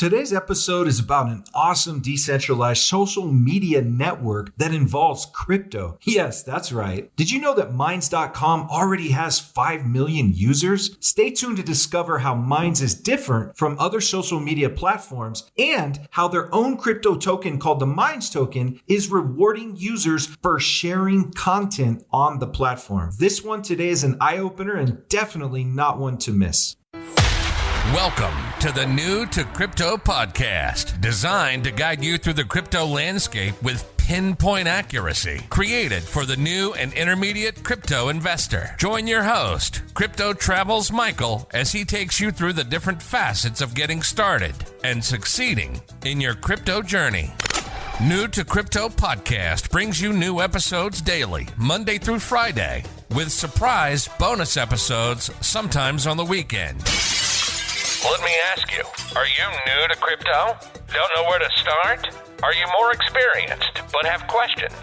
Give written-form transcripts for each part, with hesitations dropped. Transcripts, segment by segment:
Today's episode is about an awesome decentralized social media network that involves crypto. Yes, that's right. Did you know that Minds.com already has 5 million users? Stay tuned to discover how Minds is different from other social media platforms and how their own crypto token called the Minds token is rewarding users for sharing content on the platform. This one today is an eye-opener and definitely not one to miss. Welcome to the New to Crypto podcast, designed to guide you through the crypto landscape with pinpoint accuracy, created for the new and intermediate crypto investor. Join your host, Crypto Travels Michael, as he takes you through the different facets of getting started and succeeding in your crypto journey. New to Crypto podcast brings you new episodes daily, Monday through Friday, with surprise bonus episodes sometimes on the weekend. Let me ask you, are you new to crypto? Don't know where to start? Are you more experienced but have questions?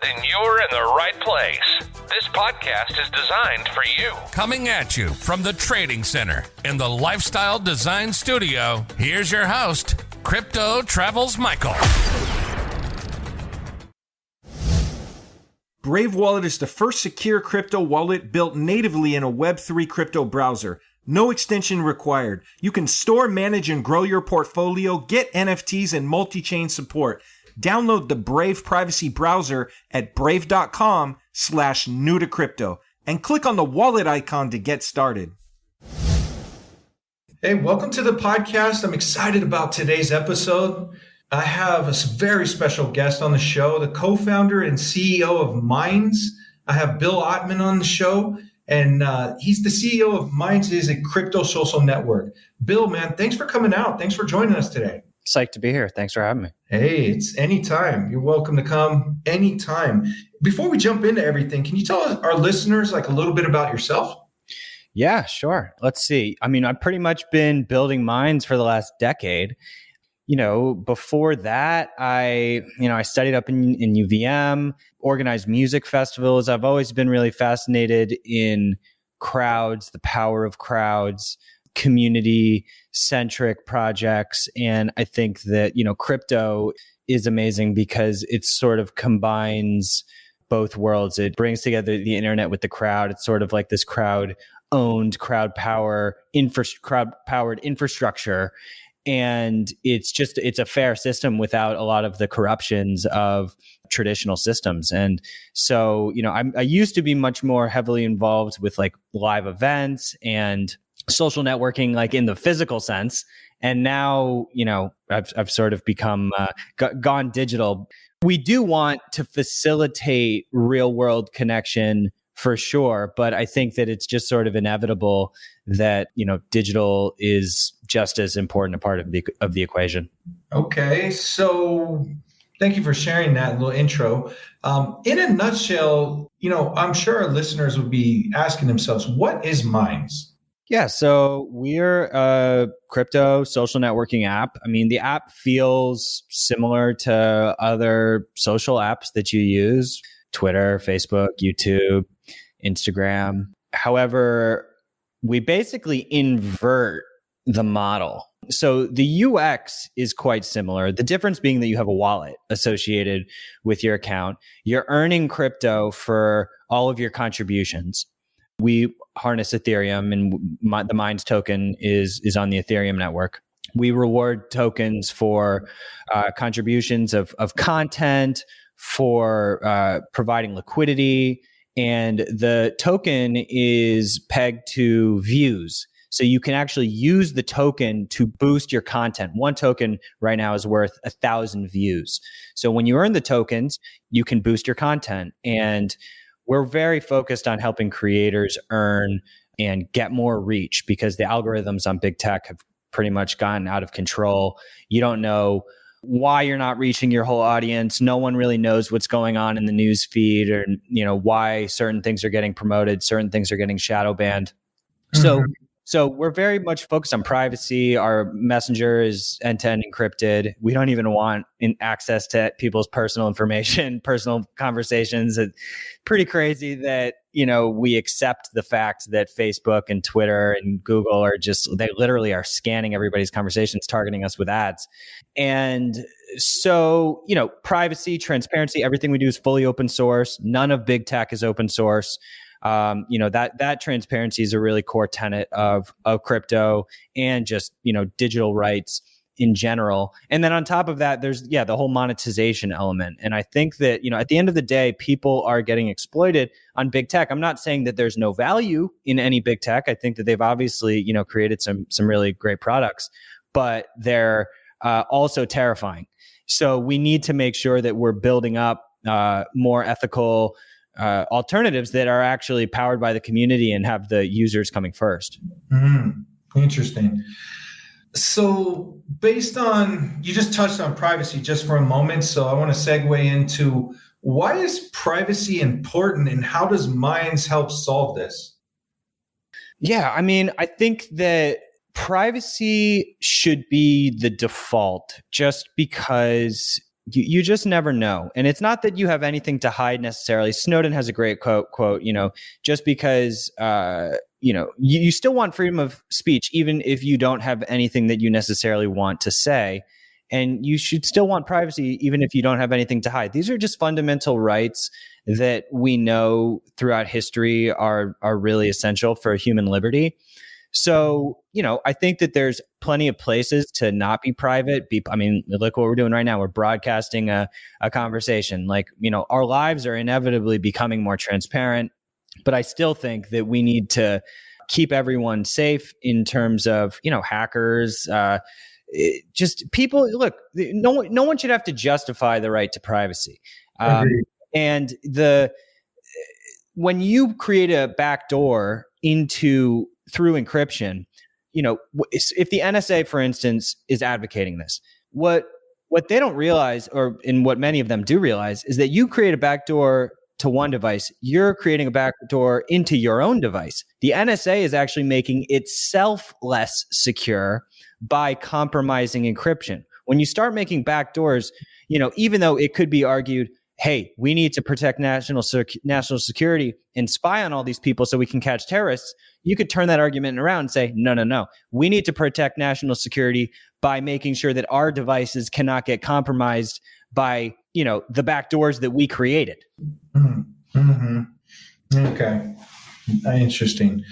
Then you're in the right place. This podcast is designed for you. Coming at you from the Trading Center in the Lifestyle Design Studio, here's your host, Crypto Travels Michael. Brave Wallet is the first secure crypto wallet built natively in a Web3 crypto browser. No extension required. You can store, manage, and grow your portfolio, get NFTs and multi-chain support. Download the Brave privacy browser at brave.com/new-to-crypto and click on the wallet icon to get started. Hey, welcome to the podcast. I'm excited about today's episode. I have a very special guest on the show, the co-founder and CEO of Minds. I have Bill Ottma on the show. And he's the CEO of Minds, is a crypto social network. Bill, man, thanks for coming out. Thanks for joining us today. Psyched to be here. Thanks for having me. Hey, it's anytime. You're welcome to come anytime. Before we jump into everything, can you tell our listeners like a little bit about yourself? Yeah, sure. Let's see. I mean, I've pretty much been building Minds for the last decade. You know, before that, I studied up in UVM, organized music festivals. I've always been really fascinated in crowds, the power of crowds, community-centric projects. And I think that, crypto is amazing because it sort of combines both worlds. It brings together the internet with the crowd. It's sort of like this crowd-owned, crowd-powered infrastructure. And it's a fair system without a lot of the corruptions of traditional systems. And so, I used to be much more heavily involved with like live events and social networking, like in the physical sense. And now, I've sort of become gone digital. We do want to facilitate real world connection for sure, but I think that it's just sort of inevitable that, digital is just as important a part of the equation. Okay, so thank you for sharing that little intro. In a nutshell, I'm sure our listeners would be asking themselves, what is Minds? Yeah, so we're a crypto social networking app. I mean, the app feels similar to other social apps that you use, Twitter, Facebook, YouTube, Instagram. However, we basically invert the model. So the UX is quite similar. The difference being that you have a wallet associated with your account. You're earning crypto for all of your contributions. We harness Ethereum, and the Minds token is on the Ethereum network. We reward tokens for contributions of content, for providing liquidity, and the token is pegged to views. So you can actually use the token to boost your content. One token right now is worth 1,000 views. So when you earn the tokens, you can boost your content. And we're very focused on helping creators earn and get more reach because the algorithms on big tech have pretty much gotten out of control. You don't know why you're not reaching your whole audience. No one really knows what's going on in the news feed, or why certain things are getting promoted, certain things are getting shadow banned. So So we're very much focused on privacy. Our messenger is end-to-end encrypted. We don't even want access to people's personal information, personal conversations. It's pretty crazy that, we accept the fact that Facebook and Twitter and Google they literally are scanning everybody's conversations, targeting us with ads. And so, privacy, transparency, everything we do is fully open source. None of big tech is open source. That transparency is a really core tenet of crypto and just, digital rights in general. And then on top of that, there's, the whole monetization element. And I think that, at the end of the day, people are getting exploited on big tech. I'm not saying that there's no value in any big tech. I think that they've obviously, created some really great products, but they're also terrifying. So we need to make sure that we're building up more ethical alternatives that are actually powered by the community and have the users coming first. Interesting. So based on, you just touched on privacy just for a moment. So I want to segue into, why is privacy important and how does Minds help solve this? Yeah, I think that privacy should be the default just because you just never know. And it's not that you have anything to hide necessarily. Snowden has a great quote, just because, you still want freedom of speech, even if you don't have anything that you necessarily want to say. And you should still want privacy, even if you don't have anything to hide. These are just fundamental rights that we know throughout history are really essential for human liberty. So, I think that there's plenty of places to not be private. Look what we're doing right now. We're broadcasting a conversation. Our lives are inevitably becoming more transparent, but I still think that we need to keep everyone safe in terms of, hackers, just people. Look, no one should have to justify the right to privacy. And when you create a backdoor through encryption, if the NSA, for instance, is advocating this, what they don't realize, and what many of them do realize, is that you create a backdoor to one device, you're creating a backdoor into your own device. The NSA is actually making itself less secure by compromising encryption. When you start making backdoors, even though it could be argued, hey, we need to protect national security and spy on all these people so we can catch terrorists, you could turn that argument around and say, no. We need to protect national security by making sure that our devices cannot get compromised by, the backdoors that we created. Mm-hmm. Okay. Interesting.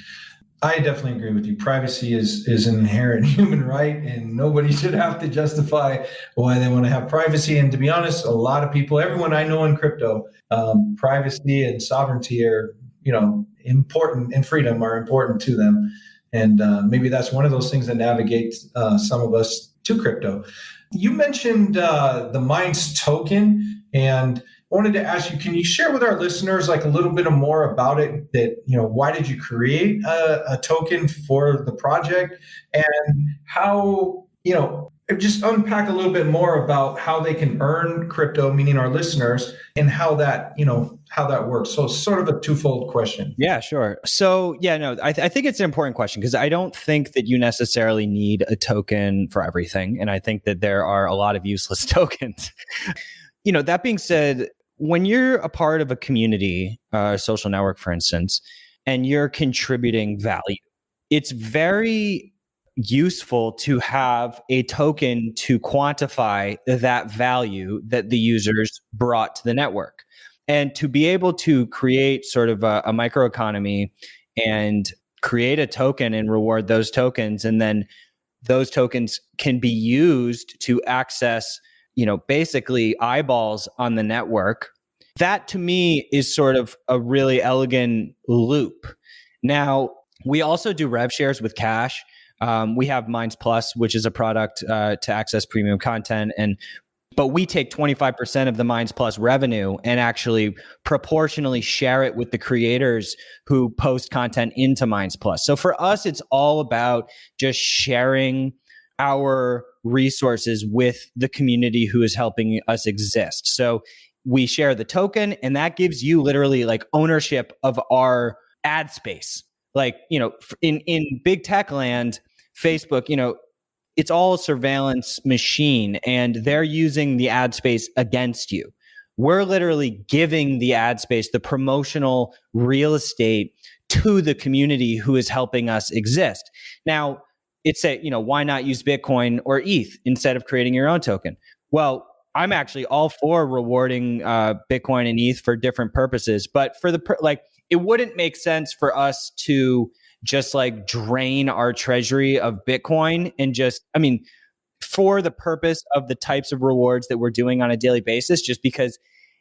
I definitely agree with you. Privacy is an inherent human right, and nobody should have to justify why they want to have privacy. And to be honest, a lot of people, everyone I know in crypto, privacy and sovereignty are, important, and freedom are important to them. And maybe that's one of those things that navigates some of us to crypto. You mentioned the Minds token, and I wanted to ask you, can you share with our listeners a little bit more about it? That, why did you create a token for the project, and how, just unpack a little bit more about how they can earn crypto, meaning our listeners, and how that works. So sort of a twofold question. Yeah, sure. So I think it's an important question because I don't think that you necessarily need a token for everything. And I think that there are a lot of useless tokens. That being said, when you're a part of a community, social network, for instance, and you're contributing value, it's very useful to have a token to quantify that value that the users brought to the network. And to be able to create sort of a microeconomy and create a token and reward those tokens, and then those tokens can be used to access, basically eyeballs on the network. That to me is sort of a really elegant loop. Now, we also do rev shares with cash. We have Minds Plus, which is a product to access premium content, but we take 25% of the Minds Plus revenue and actually proportionally share it with the creators who post content into Minds Plus. So for us, it's all about just sharing our resources with the community who is helping us exist. So we share the token, and that gives you literally ownership of our ad space. like, in big tech land, Facebook, it's all a surveillance machine, and they're using the ad space against you. We're literally giving the ad space, the promotional real estate, to the community who is helping us exist. Now, it's why not use Bitcoin or ETH instead of creating your own token? Well, I'm actually all for rewarding Bitcoin and ETH for different purposes, but for it wouldn't make sense for us to just like drain our treasury of Bitcoin and for the purpose of the types of rewards that we're doing on a daily basis, just because,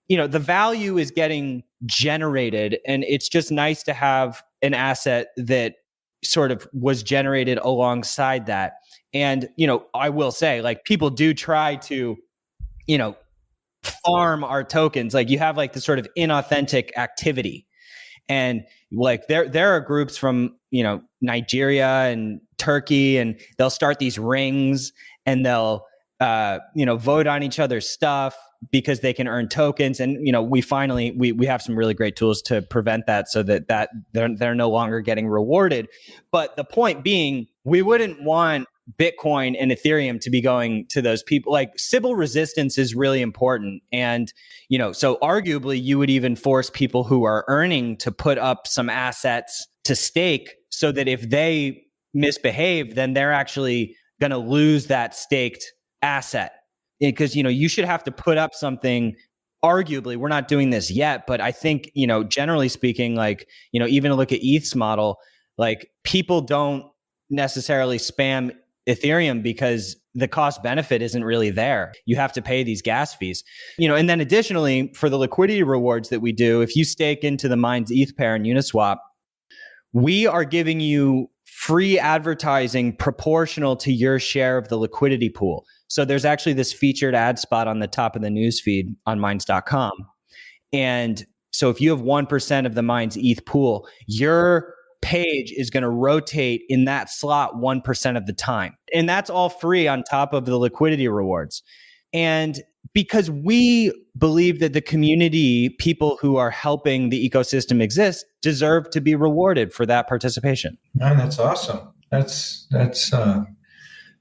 the value is getting generated, and it's just nice to have an asset that sort of was generated alongside that. And, I will say, like, people do try to, farm our tokens. Like, you have like this sort of inauthentic activity. And like there are groups from, Nigeria and Turkey, and they'll start these rings, and they'll, vote on each other's stuff because they can earn tokens. And, we have some really great tools to prevent that, so that they're no longer getting rewarded. But the point being, we wouldn't want Bitcoin and Ethereum to be going to those people. Like, Sybil resistance is really important. And, so arguably you would even force people who are earning to put up some assets to stake, so that if they misbehave, then they're actually going to lose that staked asset. Because, you should have to put up something. Arguably, we're not doing this yet, but I think, generally speaking, like, even look at ETH's model, like, people don't necessarily spam Ethereum because the cost benefit isn't really there. You have to pay these gas fees, and then additionally, for the liquidity rewards that we do, if you stake into the Minds ETH pair and Uniswap, we are giving you free advertising proportional to your share of the liquidity pool. So there's actually this featured ad spot on the top of the newsfeed on Minds.com. And so if you have 1% of the Minds ETH pool, your page is going to rotate in that slot 1% of the time. And that's all free on top of the liquidity rewards. And because we believe that the community, people who are helping the ecosystem exist, deserve to be rewarded for that participation. Man, that's awesome. That's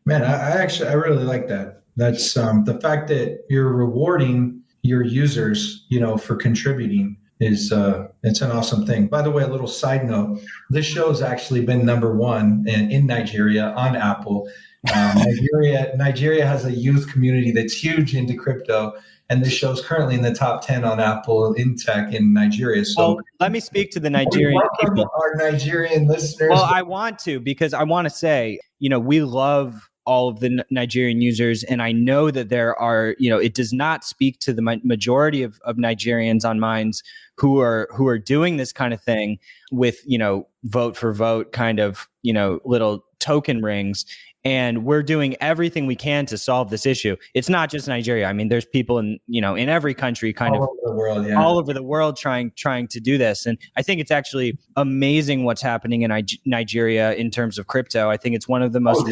man, I really like that. That's the fact that you're rewarding your users, for contributing is it's an awesome thing. By the way, a little side note, this show has actually been number one in Nigeria on Apple. Nigeria has a youth community that's huge into crypto, and this show's currently in the top 10 on Apple in tech in Nigeria. So let me speak to the Nigerian people. Our Nigerian listeners. Well, I want to, because I want to say, we love all of the Nigerian users. And I know that there are, it does not speak to the majority of Nigerians on Minds who are doing this kind of thing with, vote for vote kind of, little token rings. And we're doing everything we can to solve this issue. It's not just Nigeria. I mean, there's people in every country, all over the world, all over the world trying to do this. And I think it's actually amazing what's happening in Nigeria in terms of crypto. I think it's one of the most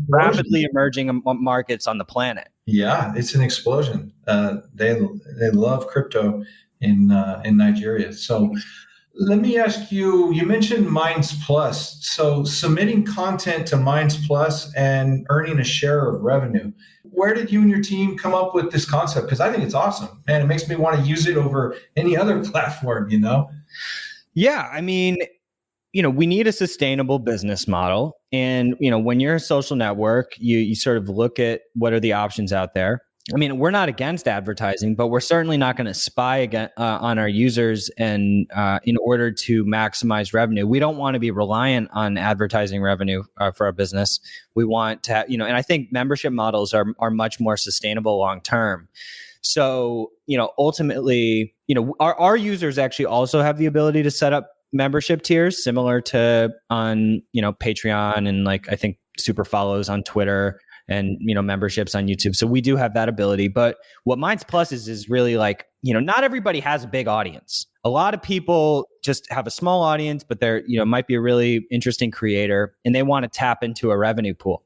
rapidly emerging markets on the planet. Yeah, it's an explosion. They love crypto in Nigeria. So let me ask you, you mentioned Minds Plus. So submitting content to Minds Plus and earning a share of revenue. Where did you and your team come up with this concept? Because I think it's awesome. Man, it makes me want to use it over any other platform, Yeah, I mean, we need a sustainable business model. And, when you're a social network, you sort of look at what are the options out there. I mean, we're not against advertising, but we're certainly not going to spy on our users and in order to maximize revenue. We don't want to be reliant on advertising revenue for our business. We want to, and I think membership models are much more sustainable long term. So, ultimately, our users actually also have the ability to set up membership tiers similar to on, Patreon and I think super follows on Twitter and, memberships on YouTube. So we do have that ability. But what Minds Plus is really not everybody has a big audience. A lot of people just have a small audience, but they're, might be a really interesting creator and they want to tap into a revenue pool.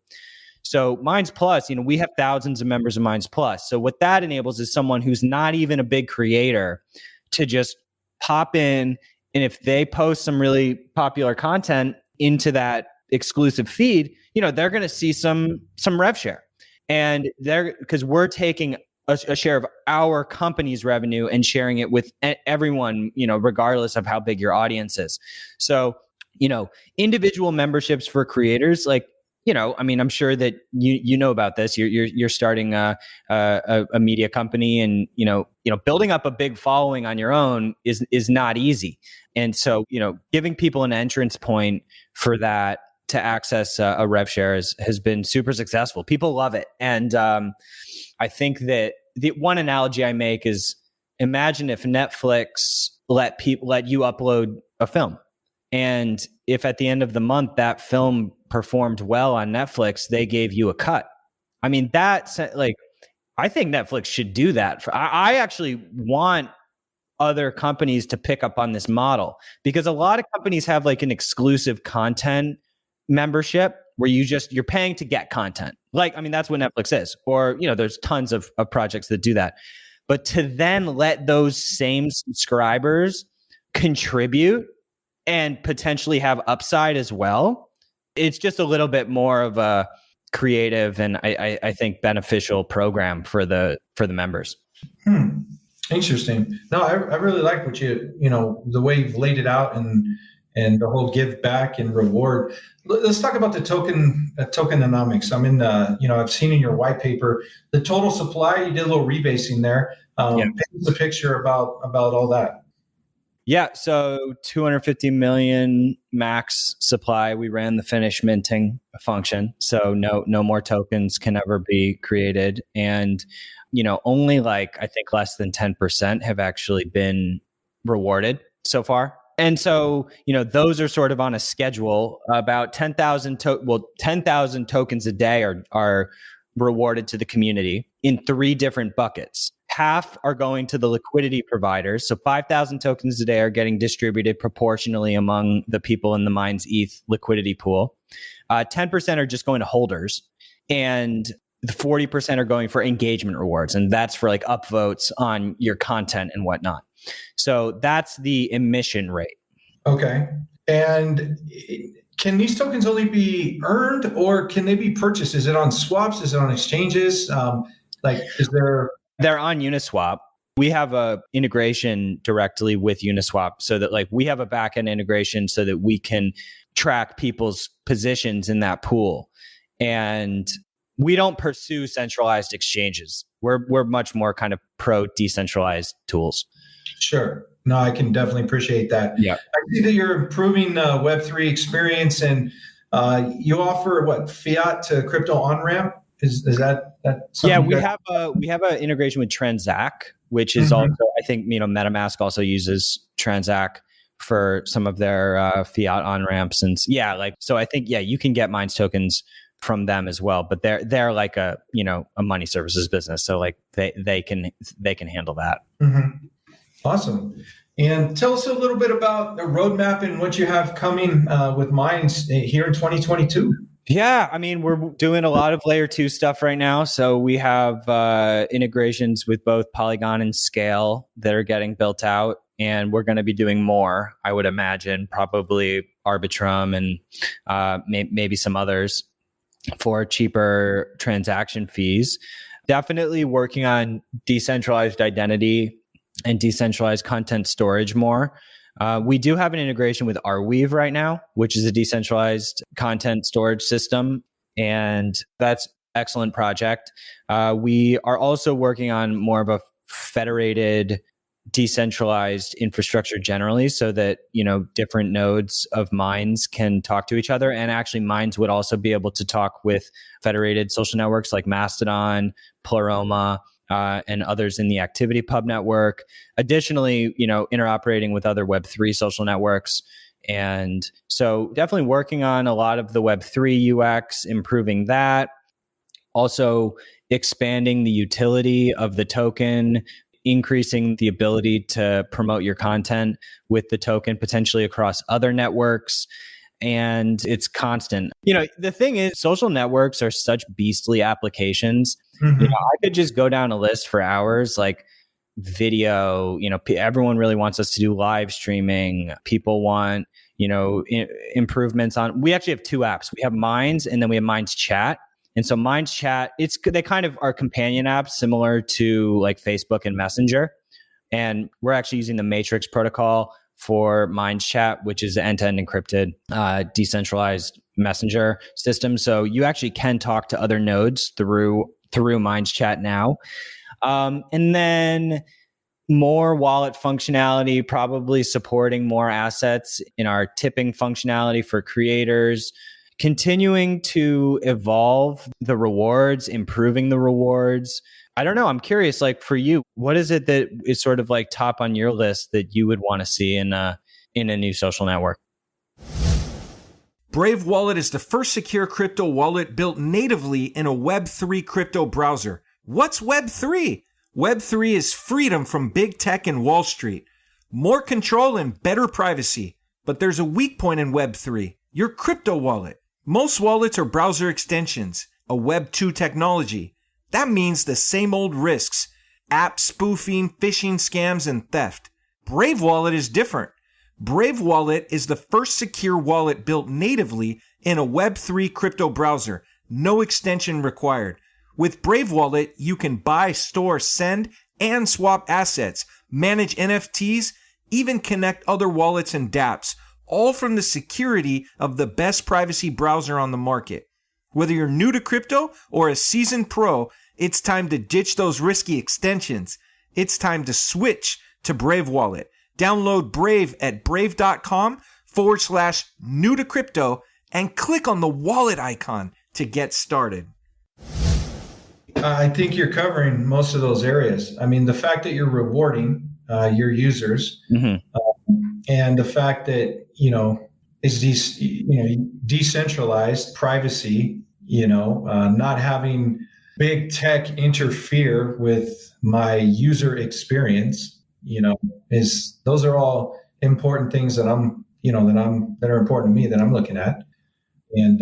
So Minds Plus, we have thousands of members of Minds Plus. So what that enables is someone who's not even a big creator to just pop in And if they post some really popular content into that exclusive feed, they're going to see some rev share. And because we're taking a share of our company's revenue and sharing it with everyone, regardless of how big your audience is. So, individual memberships for creators, like, I'm sure that you know about this. You're starting a media company, and building up a big following on your own is not easy. And so, giving people an entrance point for that to access a rev share has been super successful. People love it, and I think that the one analogy I make is, imagine if Netflix let you upload a film, and if at the end of the month that film performed well on Netflix, they gave you a cut. I mean, that's like, I think Netflix should do that. I actually want other companies to pick up on this model, because a lot of companies have like an exclusive content membership where you're paying to get content. Like, I mean, that's what Netflix is. Or, there's tons of projects that do that. But to then let those same subscribers contribute and potentially have upside as well, it's just a little bit more of a creative and I think beneficial program for the members. Interesting. No, I really like what the way you've laid it out, and the whole give back and reward. Let's talk about the tokenomics. I'm in I've seen in your white paper the total supply. You did a little rebasing there. Paint us a picture about all that. Yeah, so 250 million max supply. We ran the finish minting function, so no more tokens can ever be created, and only I think less than 10% have actually been rewarded so far. And so, those are sort of on a schedule. About 10,000 tokens a day are rewarded to the community in 3 different buckets. Half are going to the liquidity providers. So 5,000 tokens a day are getting distributed proportionally among the people in the Minds ETH liquidity pool. 10% are just going to holders, and the 40% are going for engagement rewards. And that's for upvotes on your content and whatnot. So that's the emission rate. Okay. And can these tokens only be earned, or can they be purchased? Is it on swaps? Is it on exchanges? Is there... They're on Uniswap. We have a integration directly with Uniswap, so that we have a backend integration so that we can track people's positions in that pool. And we don't pursue centralized exchanges. We're much more kind of pro decentralized tools. Sure. No, I can definitely appreciate that. Yeah. I see that you're improving Web3 experience, and you offer fiat to crypto on-ramp. Is that something? Yeah, we have an integration with Transact, which is also, I think, MetaMask also uses Transact for some of their fiat on-ramps. And so I think, you can get Minds tokens from them as well, but they're like a money services business. So they can handle that. Mm-hmm. Awesome. And tell us a little bit about the roadmap and what you have coming with Minds here in 2022. Yeah, I mean, we're doing a lot of layer 2 stuff right now. So we have integrations with both Polygon and Scale that are getting built out, and we're going to be doing more, I would imagine, probably Arbitrum and maybe some others for cheaper transaction fees. Definitely working on decentralized identity and decentralized content storage more. We do have an integration with Arweave right now, which is a decentralized content storage system, and that's an excellent project. We are also working on more of a federated, decentralized infrastructure generally, so that different nodes of Minds can talk to each other, and actually Minds would also be able to talk with federated social networks like Mastodon, Pleroma, and others in the ActivityPub network. Additionally, interoperating with other Web3 social networks. And so definitely working on a lot of the Web3 UX, improving that. Also expanding the utility of the token, increasing the ability to promote your content with the token potentially across other networks. And it's constant. The thing is, social networks are such beastly applications. I could just go down a list for hours. video. Everyone really wants us to do live streaming. People want, improvements on. We actually have two apps. We have Minds, and then we have Minds Chat. And so Minds Chat, they kind of are companion apps similar to like Facebook and Messenger. And we're actually using the Matrix protocol for Minds Chat, which is the end-to-end encrypted, decentralized messenger system. So you actually can talk to other nodes through Minds Chat now. And then more wallet functionality, probably supporting more assets in our tipping functionality for creators, continuing to evolve the rewards, improving the rewards. I don't know. I'm curious, like for you, what is it that is sort of like top on your list that you would want to see in a new social network? Brave Wallet is the first secure crypto wallet built natively in a Web3 crypto browser. What's Web3? Web3 is freedom from big tech and Wall Street. More control and better privacy. But there's a weak point in Web3, your crypto wallet. Most wallets are browser extensions, a Web2 technology. That means the same old risks, app spoofing, phishing scams, and theft. Brave Wallet is different. Brave Wallet is the first secure wallet built natively in a Web3 crypto browser. No extension required. With Brave Wallet, you can buy, store, send, and swap assets, manage NFTs, even connect other wallets and dApps, all from the security of the best privacy browser on the market. Whether you're new to crypto or a seasoned pro, it's time to ditch those risky extensions. It's time to switch to Brave Wallet. Download Brave at brave.com/new to crypto and click on the wallet icon to get started. I think you're covering most of those areas. I mean, the fact that you're rewarding your users, and the fact that, is decentralized privacy, not having big tech interfere with my user experience, those are all important things that that are important to me that I'm looking at. And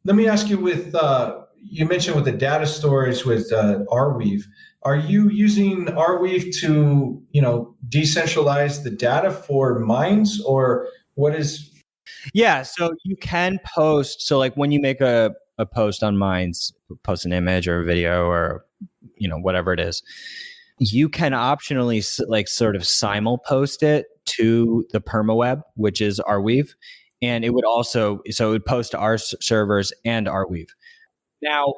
let me ask you you mentioned with the data storage with Arweave, are you using Arweave to, decentralize the data for Minds, or what is? Yeah, so you can post. So like when you make a post on Minds, post an image or a video or, whatever it is, you can optionally like sort of simul post it to the permaweb, which is Arweave. And it would post to our servers and Arweave. Now,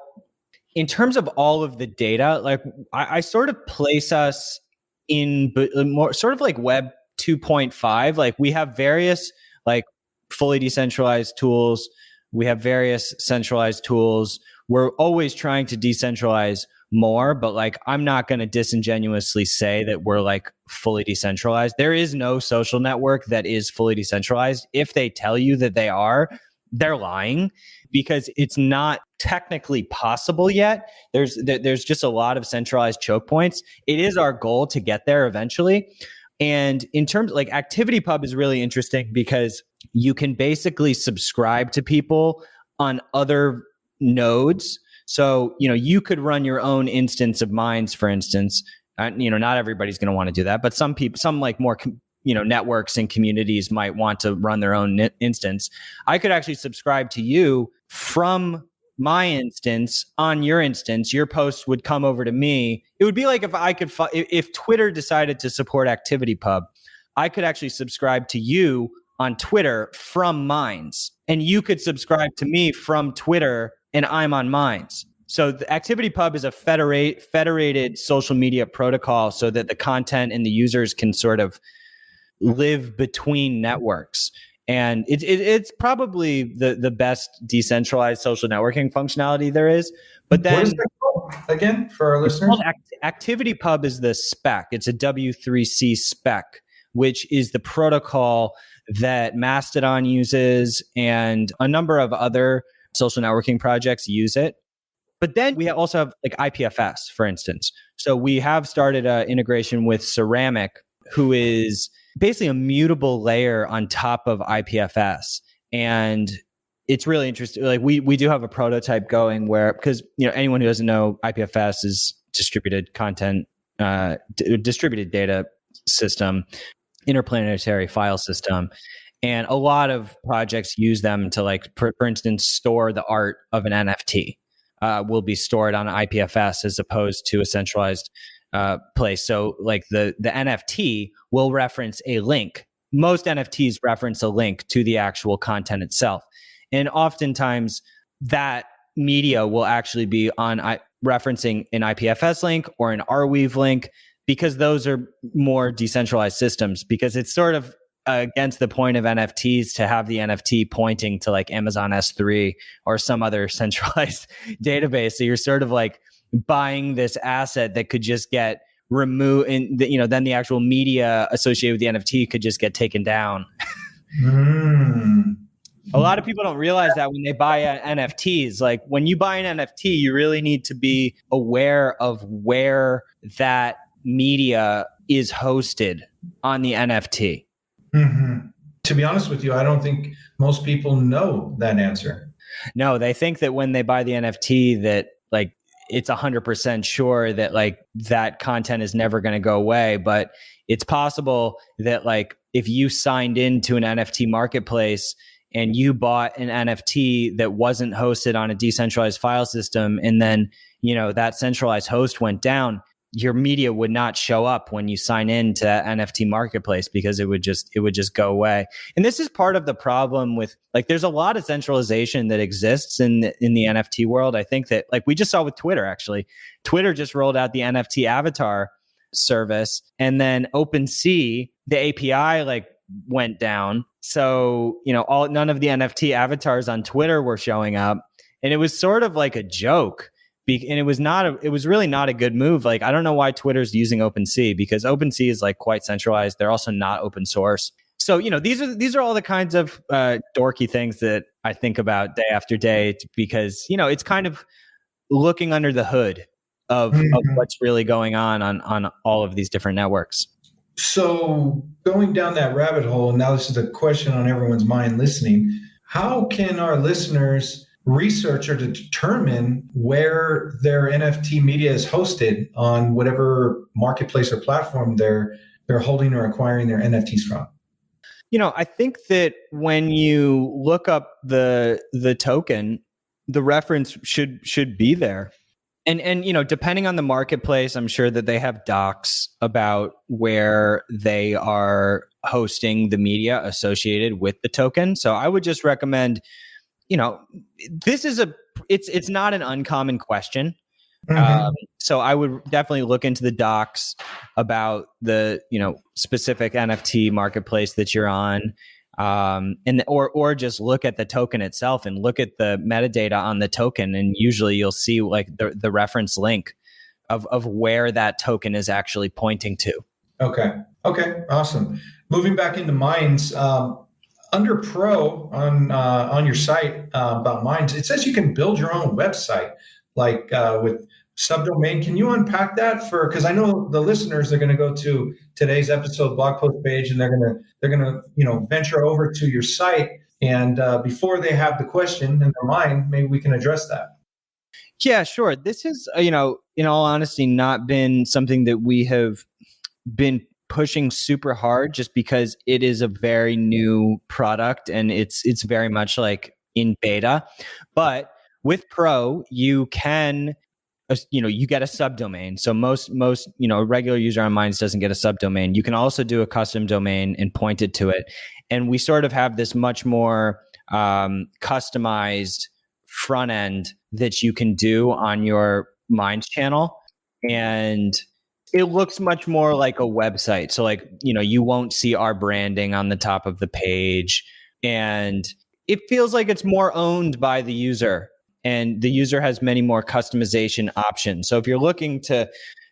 in terms of all of the data, like I sort of place us in more sort of like Web 2.5. Like we have various like fully decentralized tools. We have various centralized tools. We're always trying to decentralize more, but like I'm not going to disingenuously say that we're like fully decentralized. There is no social network that is fully decentralized. If they tell you that they are, they're lying, because it's not technically possible yet. There's just a lot of centralized choke points. It is our goal to get there eventually. And in terms like ActivityPub is really interesting because you can basically subscribe to people on other nodes. So, you could run your own instance of Minds, for instance. Not everybody's going to want to do that, but some people, some like more networks and communities might want to run their own instance. I could actually subscribe to you from my instance on your instance. Your post would come over to me. It would be like if Twitter decided to support ActivityPub, I could actually subscribe to you on Twitter from Minds, and you could subscribe to me from Twitter and I'm on Minds. So the ActivityPub is a federated social media protocol so that the content and the users can sort of live between networks. And it's probably the best decentralized social networking functionality there is. But then, what is that called again for our listeners? ActivityPub is the spec. It's a W3C spec, which is the protocol that Mastodon uses and a number of other social networking projects use it. But then we also have like IPFS, for instance. So we have started an integration with Ceramic, who is basically a mutable layer on top of IPFS. And it's really interesting. Like we do have a prototype going where, because anyone who doesn't know, IPFS is distributed content distributed data system, interplanetary file system. And a lot of projects use them to, like, for instance, store the art of an NFT will be stored on IPFS as opposed to a centralized place. So like the NFT will reference a link. Most NFTs reference a link to the actual content itself. And oftentimes that media will actually be on referencing an IPFS link or an Arweave link, because those are more decentralized systems, because it's sort of against the point of NFTs to have the NFT pointing to like Amazon S3 or some other centralized database. So you're sort of like buying this asset that could just get removed, and then the actual media associated with the NFT could just get taken down. A lot of people don't realize that when they buy NFTs. Like, when you buy an NFT, you really need to be aware of where that media is hosted on the NFT. To be honest with you, I don't think most people know that answer. No, they think that when they buy the NFT that like it's 100% sure that like that content is never going to go away. But it's possible that like if you signed into an NFT marketplace and you bought an NFT that wasn't hosted on a decentralized file system, and then, that centralized host went down, your media would not show up when you sign into that NFT marketplace, because it would just go away. And this is part of the problem with, like, there's a lot of centralization that exists in the NFT world. I think that, like, we just saw with Twitter, actually. Twitter just rolled out the NFT avatar service, and then OpenSea, the API, like, went down. So, none of the NFT avatars on Twitter were showing up. And it was sort of like a joke. And it was really not a good move. Like, I don't know why Twitter's using OpenSea, because OpenSea is like quite centralized. They're also not open source. So, these are all the kinds of dorky things that I think about day after day, because, it's kind of looking under the hood of what's really going on all of these different networks. So going down that rabbit hole, now this is a question on everyone's mind listening. How can our listeners research or to determine where their NFT media is hosted on whatever marketplace or platform they're holding or acquiring their NFTs from? I think that when you look up the token, the reference should be there. And depending on the marketplace, I'm sure that they have docs about where they are hosting the media associated with the token. So I would just recommend, this is it's not an uncommon question. So I would definitely look into the docs about the, specific NFT marketplace that you're on. Or just look at the token itself and look at the metadata on the token. And usually you'll see like the reference link of where that token is actually pointing to. Okay. Awesome. Moving back into Minds, under Pro on your site about Minds, it says you can build your own website, like with subdomain. Can you unpack that because I know the listeners are going to go to today's episode blog post page, and they're going to venture over to your site, and before they have the question in their mind, maybe we can address that. Yeah, sure. This is in all honesty not been something that we have been pushing super hard, just because it is a very new product and it's very much like in beta. But with Pro, you can you get a subdomain. So most a regular user on Minds doesn't get a subdomain. You can also do a custom domain and point it to it. And we sort of have this much more customized front end that you can do on your Minds channel. And it looks much more like a website. So like, you won't see our branding on the top of the page. And it feels like it's more owned by the user. And the user has many more customization options. So if you're looking to,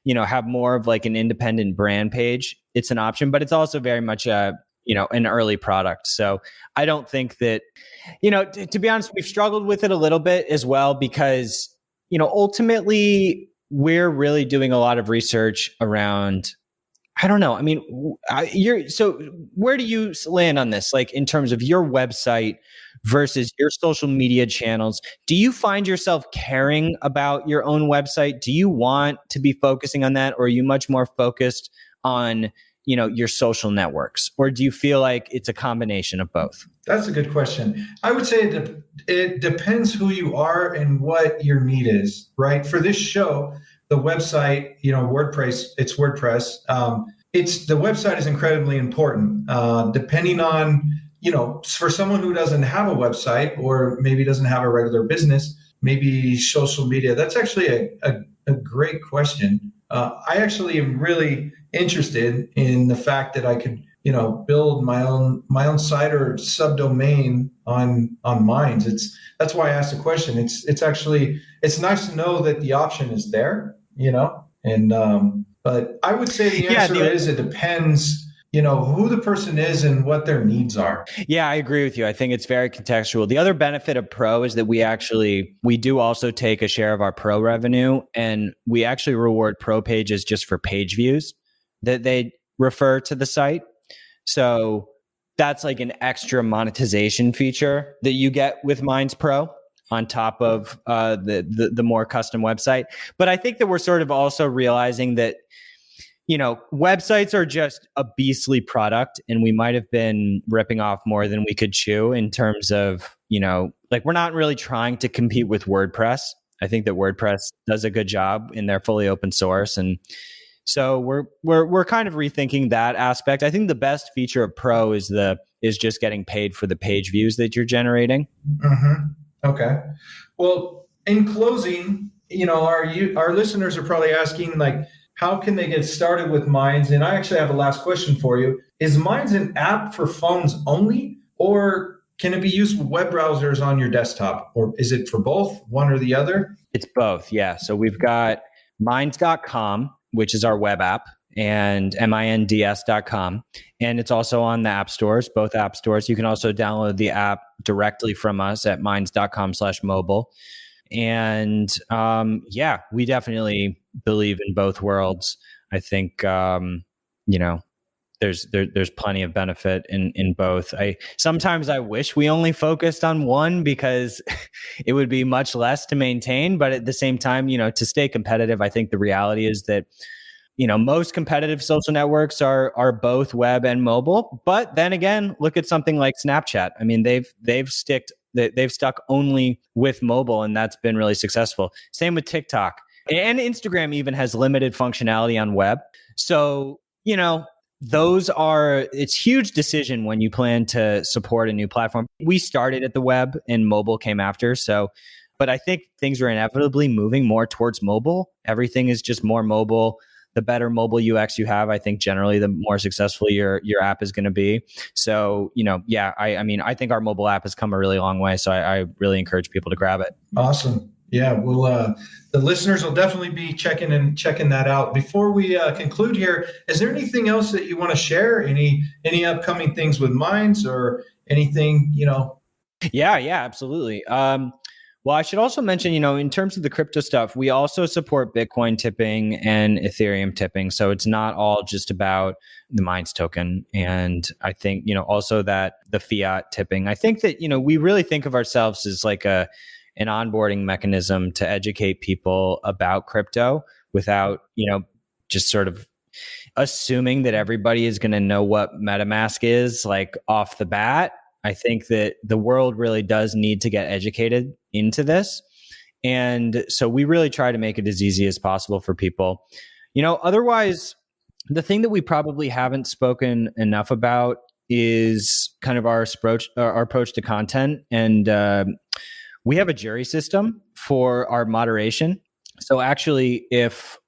have more of like an independent brand page, it's an option, but it's also very much an early product. So I don't think that, to be honest, we've struggled with it a little bit as well, because, ultimately we're really doing a lot of research around I don't know. I mean, so where do you land on this? Like in terms of your website versus your social media channels, do you find yourself caring about your own website? Do you want to be focusing on that, or are you much more focused on, your social networks, or do you feel like it's a combination of both? That's a good question. I would say it depends who you are and what your need is, right? For this show, the website, WordPress, it's WordPress. The website is incredibly important. Depending on, for someone who doesn't have a website or maybe doesn't have a regular business, maybe social media. That's actually a great question. I actually am really interested in the fact that I could, build my own site or subdomain on Minds. That's why I asked the question. It's nice to know that the option is there, but I would say the answer is it depends, who the person is and what their needs are. Yeah, I agree with you. I think it's very contextual. The other benefit of Pro is that we do also take a share of our Pro revenue, and we actually reward Pro pages just for page views that they refer to the site. So that's like an extra monetization feature that you get with Minds Pro on top of the more custom website. But I think that we're sort of also realizing that, websites are just a beastly product, and we might have been ripping off more than we could chew in terms of, we're not really trying to compete with WordPress. I think that WordPress does a good job in their fully open source. And so we're kind of rethinking that aspect. I think the best feature of Pro is just getting paid for the page views that you're generating. Mm-hmm. Okay. Well, in closing, our listeners are probably asking, how can they get started with Minds? And I actually have a last question for you. Is Minds an app for phones only, or can it be used with web browsers on your desktop? Or is it for both, one or the other? It's both, yeah. So we've got Minds.com, which is our web app, and minds.com. And it's also on the app stores, both app stores. You can also download the app directly from us at minds.com/mobile. And we definitely believe in both worlds. I think, there's plenty of benefit in both. Sometimes I wish we only focused on one because it would be much less to maintain. But at the same time, to stay competitive, I think the reality is that, most competitive social networks are both web and mobile. But then again, look at something like Snapchat. I mean, they've stuck only with mobile, and that's been really successful. Same with TikTok, and Instagram even has limited functionality on web. So, it's huge decision when you plan to support a new platform. We started at the web and mobile came after. So, but I think things are inevitably moving more towards mobile. Everything is just more mobile. The better mobile UX you have, I think generally the more successful your app is going to be. So, I think our mobile app has come a really long way. So I really encourage people to grab it. Awesome. Yeah, well, the listeners will definitely be checking that out. Before we conclude here, is there anything else that you want to share? Any upcoming things with Minds or anything, Yeah, absolutely. Well, I should also mention, in terms of the crypto stuff, we also support Bitcoin tipping and Ethereum tipping. So it's not all just about the Minds token. And I think, also that the fiat tipping, I think that, we really think of ourselves as like an onboarding mechanism to educate people about crypto without, just sort of assuming that everybody is going to know what MetaMask is like off the bat. I think that the world really does need to get educated into this. And so we really try to make it as easy as possible for people. Otherwise, the thing that we probably haven't spoken enough about is kind of our approach to content. And we have a jury system for our moderation. So actually, if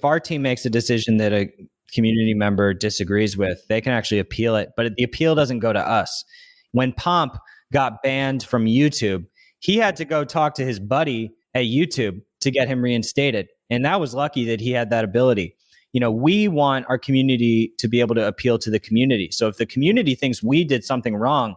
our team makes a decision that a community member disagrees with, they can actually appeal it, but the appeal doesn't go to us. When Pomp got banned from YouTube, he had to go talk to his buddy at YouTube to get him reinstated. And that was lucky that he had that ability. We want our community to be able to appeal to the community. So if the community thinks we did something wrong,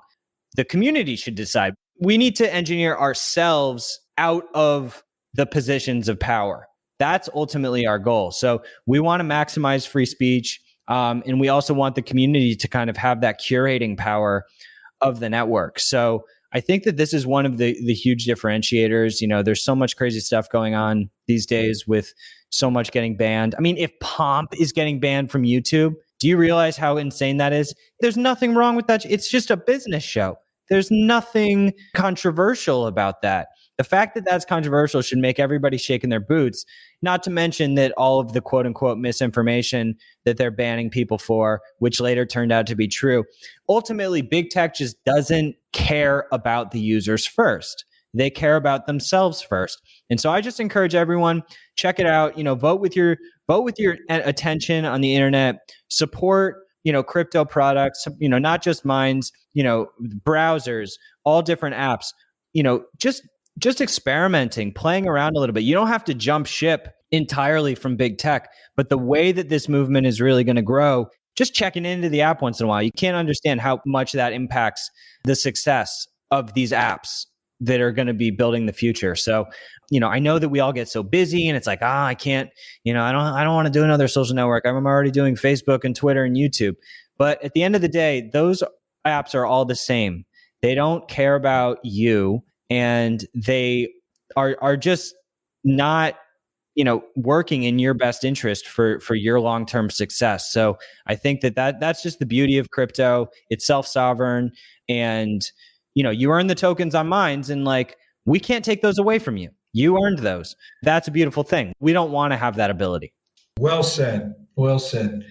the community should decide. We need to engineer ourselves out of the positions of power. That's ultimately our goal. So we want to maximize free speech. And we also want the community to kind of have that curating power of the network. So I think that this is one of the huge differentiators. You know, there's so much crazy stuff going on these days with so much getting banned. I mean, if Pomp is getting banned from YouTube, do you realize how insane that is? There's nothing wrong with that. It's just a business show. There's nothing controversial about that. The fact that that's controversial should make everybody shake in their boots, not to mention that all of the quote unquote misinformation that they're banning people for, which later turned out to be true. Ultimately, big tech just doesn't care about the users first. They care about themselves first. And so I just encourage everyone, check it out, you know, vote with your attention on the internet, support, you know, crypto products, you know, not just mines, you know, browsers, all different apps, you know, just experimenting, playing around a little bit. You don't have to jump ship entirely from big tech, but the way that this movement is really going to grow, just checking into the app once in a while, you can't understand how much that impacts the success of these apps that are going to be building the future. So, you know, I know that we all get so busy and it's like, I can't, you know, I don't want to do another social network. I'm already doing Facebook and Twitter and YouTube. But at the end of the day, those apps are all the same. They don't care about you, and they are just not, you know, working in your best interest for your long-term success. So I think that's just the beauty of crypto. It's self-sovereign, and, you know, you earn the tokens on mines, and like, we can't take those away from you. You earned those. That's a beautiful thing. We don't want to have that ability. Well said. Well said.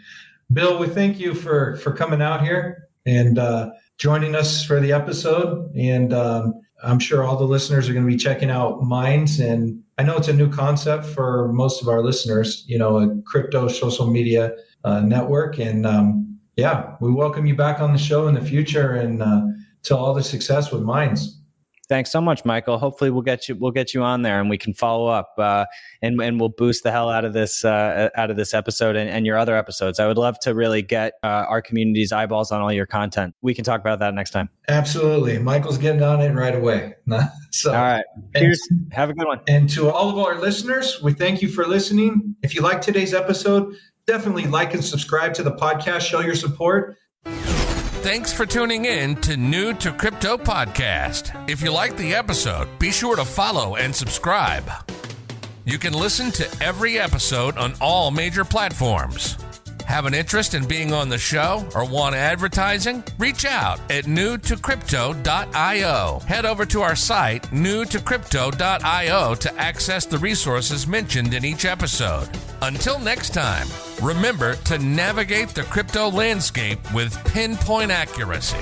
Bill, we thank you for coming out here and joining us for the episode. And I'm sure all the listeners are going to be checking out Minds. And I know it's a new concept for most of our listeners, you know, a crypto social media network. And we welcome you back on the show in the future, and to all the success with Minds. Thanks so much, Michael. Hopefully we'll get you on there and we can follow up and we'll boost the hell out of this episode and your other episodes. I would love to really get our community's eyeballs on all your content. We can talk about that next time. Absolutely. Michael's getting on it right away. So, all right. Cheers. Have a good one. And to all of our listeners, we thank you for listening. If you like today's episode, definitely like and subscribe to the podcast. Show your support. Thanks for tuning in to New to Crypto Podcast. If you like the episode, be sure to follow and subscribe. You can listen to every episode on all major platforms. Have an interest in being on the show or want advertising? Reach out at newtocrypto.io. Head over to our site, newtocrypto.io, to access the resources mentioned in each episode. Until next time, remember to navigate the crypto landscape with pinpoint accuracy.